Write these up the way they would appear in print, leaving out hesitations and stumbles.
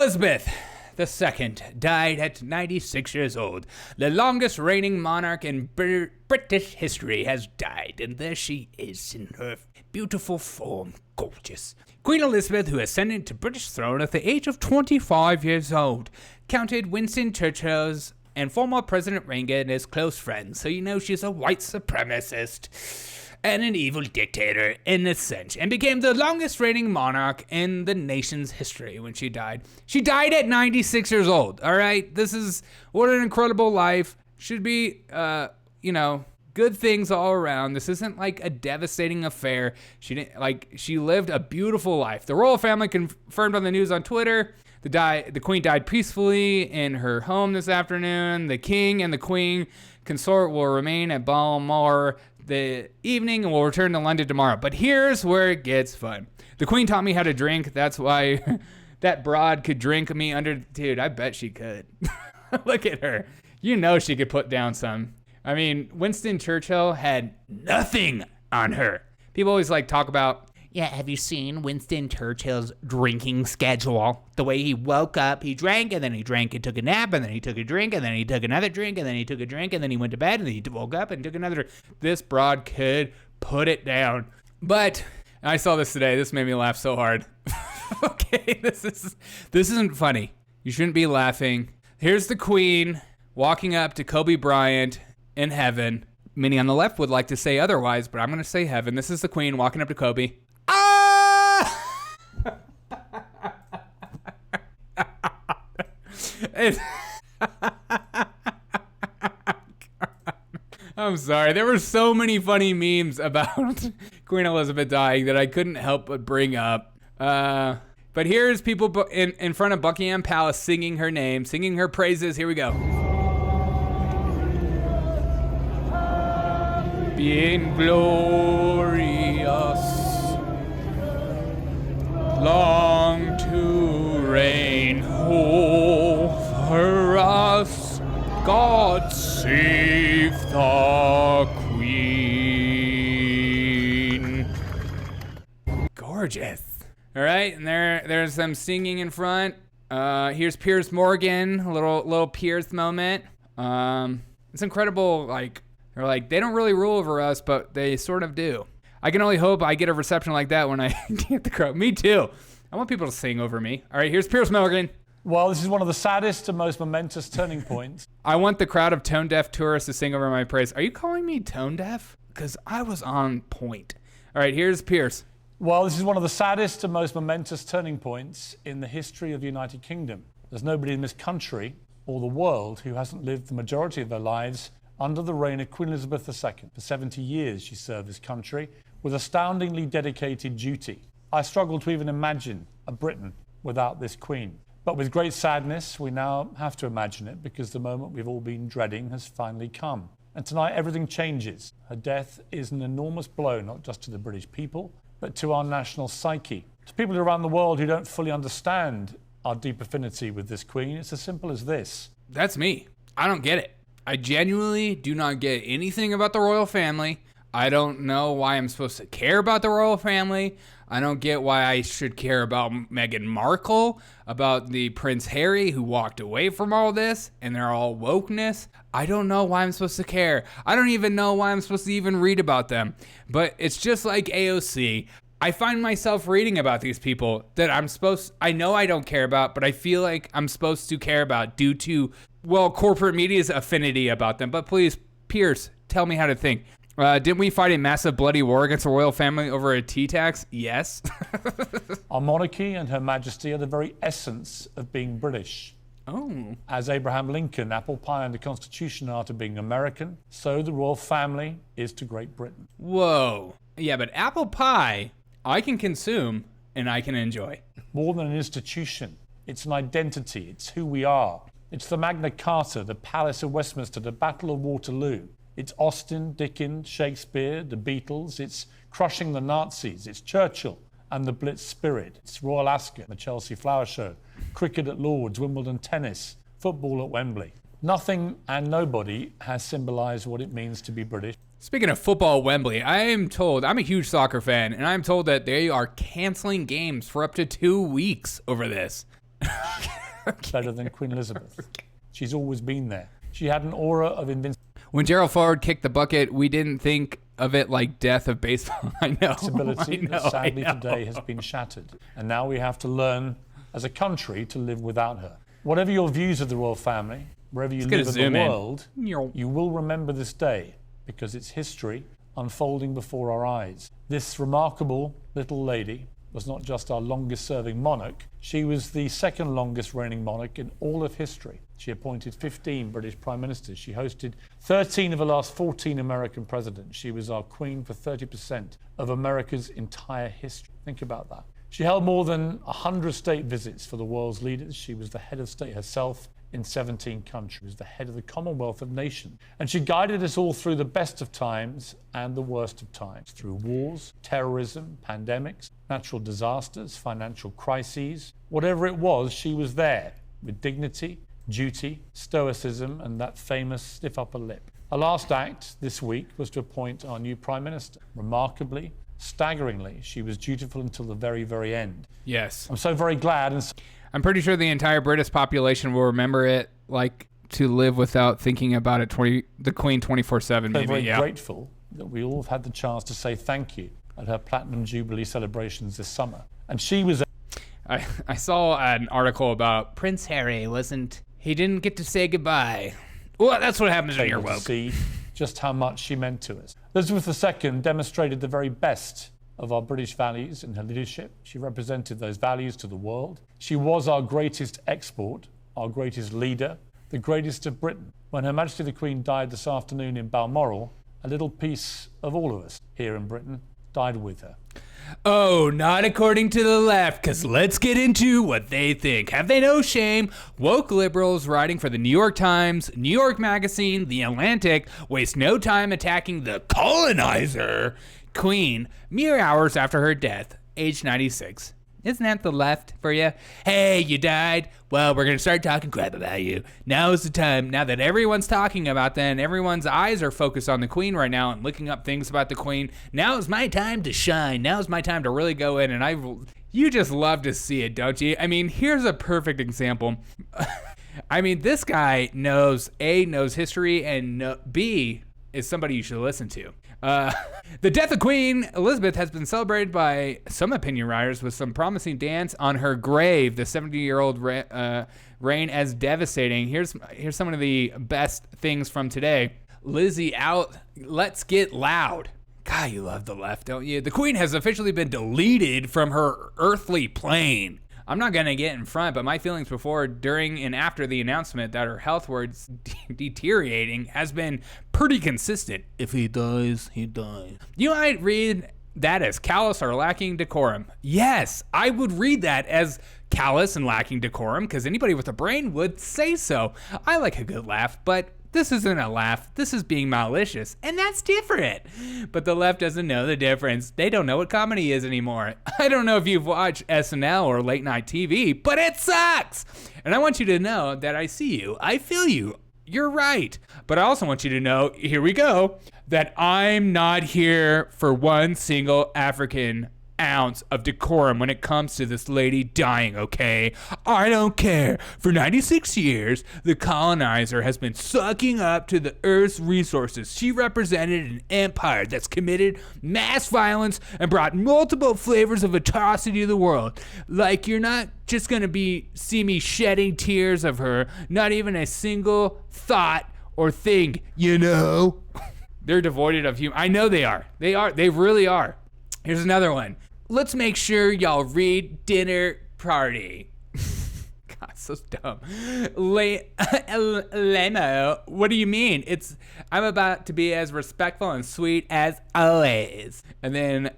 Elizabeth II died at 96 years old. The longest reigning monarch in British history has died, and there she is in her beautiful form, gorgeous. Queen Elizabeth, who ascended to British throne at the age of 25 years old, counted Winston Churchill's and former President Reagan as close friends, so you know she's a white supremacist and an evil dictator in a sense, and became the longest reigning monarch in the nation's history when she died. She died at 96 years old, all right? This is, what an incredible life. Should be, good things all around. This isn't like a devastating affair. She lived a beautiful life. The royal family confirmed on the news on Twitter. The Queen died peacefully in her home this afternoon. The King and the Queen consort will remain at Balmoral the evening and will return to London tomorrow. But here's where it gets fun. The Queen taught me how to drink. That's why that broad could drink me under. Dude, I bet she could. Look at her. You know she could put down some. I mean, Winston Churchill had nothing on her. People always talk about, yeah, have you seen Winston Churchill's drinking schedule? The way he woke up, he drank, and then he drank and took a nap, and then he took a drink, and then he took another drink, and then he took a drink, and then he went to bed, and then he woke up and took another. This broad could put it down. But I saw this today. This made me laugh so hard. Okay, this isn't funny. You shouldn't be laughing. Here's the Queen walking up to Kobe Bryant in heaven. Many on the left would like to say otherwise, but I'm going to say heaven. This is the Queen walking up to Kobe. I'm sorry. There were so many funny memes about Queen Elizabeth dying that I couldn't help but bring up. But here's people in front of Buckingham Palace singing her name, singing her praises. Here we go. Being glorious, long to reign over us. God save the Queen. Gorgeous. All right, and there's them singing in front. Here's Piers Morgan, a little Piers moment. It's incredible. They're they don't really rule over us, but they sort of do. I can only hope I get a reception like that when I get the crowd. Me too. I want people to sing over me. All right, here's Piers Morgan. Well, this is one of the saddest and most momentous turning points. I want the crowd of tone-deaf tourists to sing over my praise. Are you calling me tone-deaf? Because I was on point. All right, here's Piers. Well, this is one of the saddest and most momentous turning points in the history of the United Kingdom. There's nobody in this country or the world who hasn't lived the majority of their lives under the reign of Queen Elizabeth II. For 70 years, she served this country with astoundingly dedicated duty. I struggle to even imagine a Britain without this Queen. But with great sadness, we now have to imagine it because the moment we've all been dreading has finally come. And tonight, everything changes. Her death is an enormous blow, not just to the British people, but to our national psyche. To people around the world who don't fully understand our deep affinity with this Queen, it's as simple as this. That's me. I don't get it. I genuinely do not get anything about the royal family. I don't know why I'm supposed to care about the royal family. I don't get why I should care about Meghan Markle, about the Prince Harry who walked away from all this, and they're all wokeness. I don't know why I'm supposed to care. I don't even know why I'm supposed to even read about them. But it's just like AOC. I find myself reading about these people that I know I don't care about, but I feel like I'm supposed to care about due to, corporate media's affinity about them. But please, Piers, tell me how to think. Didn't we fight a massive bloody war against the royal family over a tea tax? Yes. Our monarchy and Her Majesty are the very essence of being British. Oh. As Abraham Lincoln, apple pie and the Constitution are to being American, so the royal family is to Great Britain. Whoa. Yeah, but apple pie, I can consume and I can enjoy. More than an institution, it's an identity, it's who we are. It's the Magna Carta, the Palace of Westminster, the Battle of Waterloo. It's Austen, Dickens, Shakespeare, the Beatles. It's crushing the Nazis. It's Churchill and the Blitz spirit. It's Royal Ascot, the Chelsea Flower Show, cricket at Lord's, Wimbledon tennis, football at Wembley. Nothing and nobody has symbolised what it means to be British. Speaking of football at Wembley, I'm a huge soccer fan, and I'm told that they are canceling games for up to 2 weeks over this. Better than Queen Elizabeth. She's always been there. She had an aura of invincibility. When Gerald Ford kicked the bucket, we didn't think of it like death of baseball. I know. That sadly today has been shattered. And now we have to learn as a country to live without her. Whatever your views of the royal family, wherever you live in the world, you will remember this day because it's history unfolding before our eyes. This remarkable little lady was not just our longest serving monarch, she was the second longest reigning monarch in all of history. She appointed 15 British prime ministers. She hosted 13 of the last 14 American presidents. She was our queen for 30% of America's entire history. Think about that. She held more than 100 state visits for the world's leaders. She was the head of state herself in 17 countries. She was the head of the Commonwealth of Nations. And she guided us all through the best of times and the worst of times, through wars, terrorism, pandemics, natural disasters, financial crises. Whatever it was, she was there with dignity, duty, stoicism, and that famous stiff upper lip. Her last act this week was to appoint our new Prime Minister. Remarkably, staggeringly, she was dutiful until the very, very end. Yes. I'm so very glad. And I'm pretty sure the entire British population will remember it like to live without thinking about it, the Queen 24/7. I'm very grateful that we all have had the chance to say thank you at her Platinum Jubilee celebrations this summer. And she was... I saw an article about Prince Harry he didn't get to say goodbye. Well, that's what happens when you're woke. See just how much she meant to us. Elizabeth II demonstrated the very best of our British values in her leadership. She represented those values to the world. She was our greatest export, our greatest leader, the greatest of Britain. When Her Majesty the Queen died this afternoon in Balmoral, a little piece of all of us here in Britain died with her. Oh, not according to the left, because let's get into what they think. Have they no shame? Woke liberals writing for the New York Times, New York Magazine, The Atlantic waste no time attacking the colonizer Queen mere hours after her death, age 96. Isn't that the left for you? Hey, you died? Well, we're going to start talking crap about you. Now is the time. Now that everyone's talking about that and everyone's eyes are focused on the Queen right now and looking up things about the Queen, now is my time to shine. Now is my time to really go in. And you just love to see it, don't you? I mean, here's a perfect example. I mean, this guy knows history, and B, is somebody you should listen to. The death of Queen Elizabeth has been celebrated by some opinion writers with some promising dance on her grave. The 70-year-old reign as devastating. Here's some of the best things from today. Lizzie out. Let's get loud. God, you love the left, don't you? The Queen has officially been deleted from her earthly plane. I'm not going to get in front, but my feelings before, during, and after the announcement that her health was deteriorating has been pretty consistent. If he dies, he dies. You might read that as callous or lacking decorum. Yes, I would read that as callous and lacking decorum, because anybody with a brain would say so. I like a good laugh, but this isn't a laugh. This is being malicious, and that's different. But the left doesn't know the difference. They don't know what comedy is anymore. I don't know if you've watched SNL or late night TV, but it sucks. And I want you to know that I see you. I feel you. You're right. But I also want you to know, here we go, that I'm not here for one single African ounce of decorum when it comes to this lady dying, okay? I don't care. For 96 years, the colonizer has been sucking up to the Earth's resources. She represented an empire that's committed mass violence and brought multiple flavors of atrocity to the world. Like, you're not just gonna see me shedding tears of her, not even a single thought or thing, you know? They're devoid of humor. I know they are. They really are. Here's another one. Let's make sure y'all read Dinner Party. God, so dumb. Lamo, what do you mean? I'm about to be as respectful and sweet as always. And then,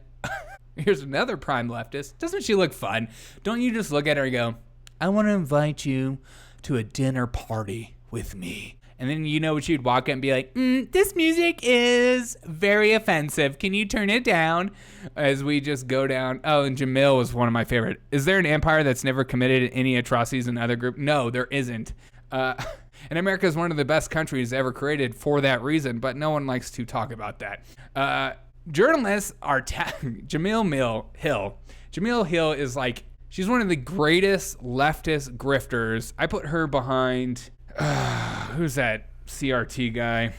here's another prime leftist. Doesn't she look fun? Don't you just look at her and go, I want to invite you to a dinner party with me. And then you know what you'd walk in and be like, this music is very offensive. Can you turn it down? As we just go down. Oh, and Jamil was one of my favorite. Is there an empire that's never committed any atrocities in other group? No, there isn't. And America is one of the best countries ever created for that reason, but no one likes to talk about that. Journalists are Jamil Hill. Jamil Hill is like She's one of the greatest leftist grifters. I put her behind, who's that CRT guy?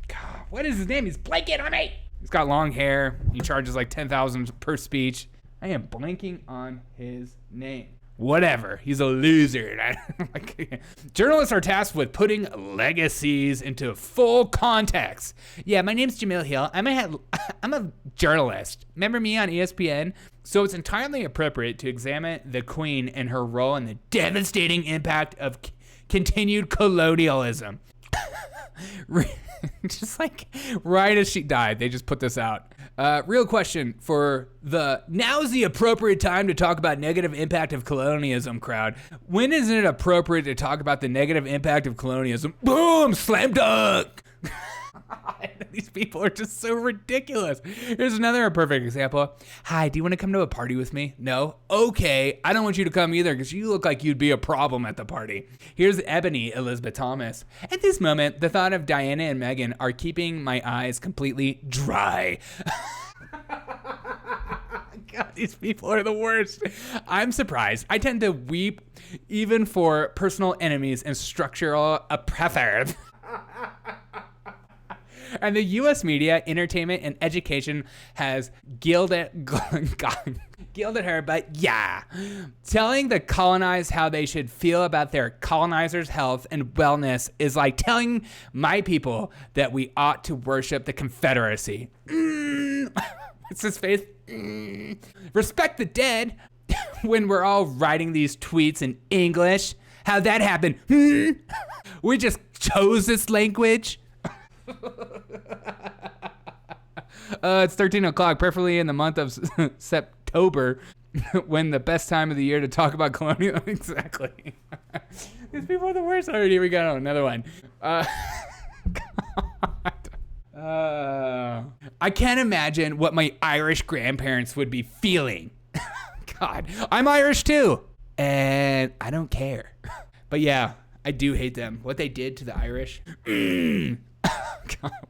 God, what is his name? He's blanking on me. He's got long hair. He charges like $10,000 per speech. I am blanking on his name. Whatever. He's a loser. Journalists are tasked with putting legacies into full context. Yeah, my name's Jamil Hill. I'm a journalist. Remember me on ESPN? So it's entirely appropriate to examine the Queen and her role in the devastating impact of continued colonialism. Just like right as she died, they just put this out. Real question for the now is the appropriate time to talk about negative impact of colonialism crowd. When is it appropriate to talk about the negative impact of colonialism? Boom! Slam dunk! These people are just so ridiculous. Here's another perfect example. Hi, do you want to come to a party with me? No? Okay, I don't want you to come either because you look like you'd be a problem at the party. Here's Ebony Elizabeth Thomas. At this moment, the thought of Diana and Meghan are keeping my eyes completely dry. God, these people are the worst. I'm surprised. I tend to weep even for personal enemies and structural oppressors. And the U.S. media, entertainment, and education has gilded her, but yeah. Telling the colonized how they should feel about their colonizers' health and wellness is like telling my people that we ought to worship the Confederacy. What's his face? Respect the dead. When we're all writing these tweets in English. How'd that happen? We just chose this language. It's 13 o'clock, preferably in the month of September, when the best time of the year to talk about colonial. Exactly. These people are the worst. All right, here we go. Another one. I can't imagine what my Irish grandparents would be feeling. God, I'm Irish too, and I don't care. But yeah, I do hate them. What they did to the Irish.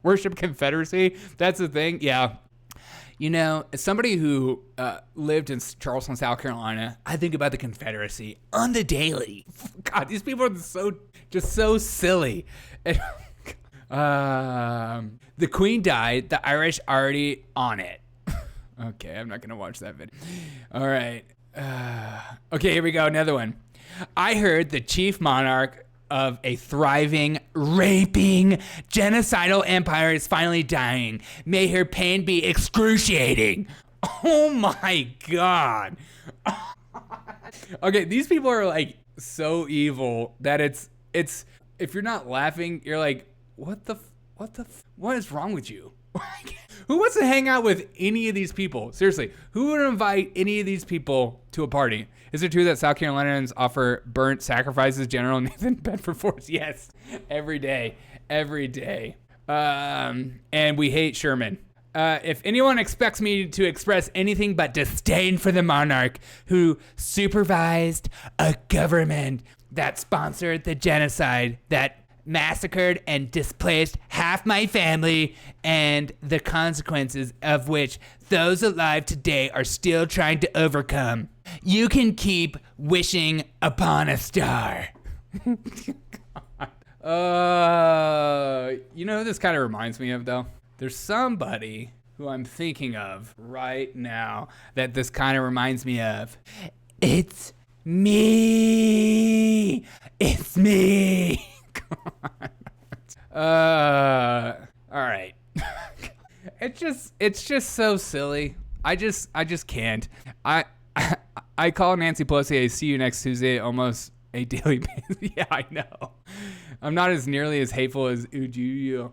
Worship Confederacy. That's the thing. Yeah. You know, as somebody who lived in Charleston, South Carolina, I think about the Confederacy on the daily. God, these people are so silly. The Queen died. The Irish already on it. Okay, I'm not going to watch that video. All right. Okay, here we go. Another one. I heard the chief monarch of a thriving, raping, genocidal empire is finally dying. May her pain be excruciating. Oh my God. Okay, these people are like so evil that it's if you're not laughing, you're like, what is wrong with you? Who wants to hang out with any of these people? Seriously, who would invite any of these people to a party? Is it true that South Carolinians offer burnt sacrifices, General Nathan Bedford Force? Yes, every day. And we hate Sherman. If anyone expects me to express anything but disdain for the monarch who supervised a government that sponsored the genocide that massacred and displaced half my family, and the consequences of which those alive today are still trying to overcome. You can keep wishing upon a star. You know who this kind of reminds me of, though? There's somebody who I'm thinking of right now that this kind of reminds me of. It's me. It's me. All right. It's just so silly. I just can't. I call Nancy Pelosi a see you next Tuesday almost a daily basis. Yeah, I know. I'm not as nearly as hateful as Ujuyu.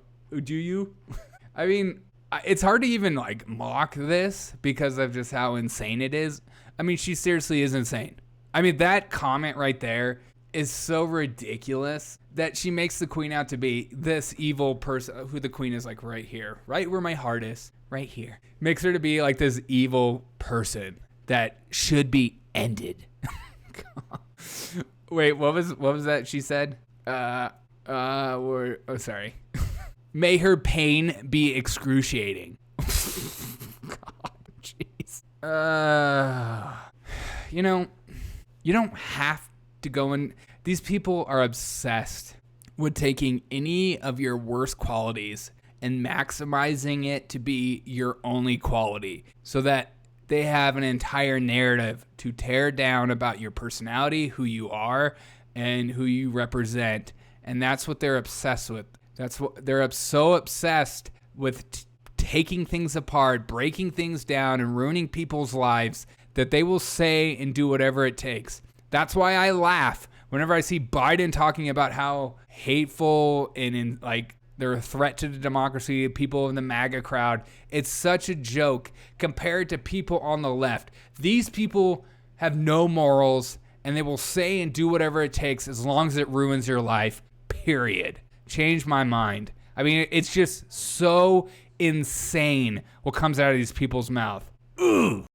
I mean, it's hard to even like mock this because of just how insane it is. I mean, she seriously is insane. I mean, that comment right there is so ridiculous that she makes the Queen out to be this evil person who the Queen is like right here, right where my heart is, right here. Makes her to be like this evil person that should be ended. Wait, what was that she said? Sorry. May her pain be excruciating. God, jeez. you know, you don't have to go in. These people are obsessed with taking any of your worst qualities and maximizing it to be your only quality so that they have an entire narrative to tear down about your personality, who you are, and who you represent. And that's what they're obsessed with. That's what they're so obsessed with, taking things apart, breaking things down, and ruining people's lives, that they will say and do whatever it takes. That's why I laugh whenever I see Biden talking about how hateful and they're a threat to the democracy, people in the MAGA crowd. It's such a joke compared to people on the left. These people have no morals, and they will say and do whatever it takes as long as it ruins your life, period. Change my mind. I mean, it's just so insane what comes out of these people's mouth. Ugh.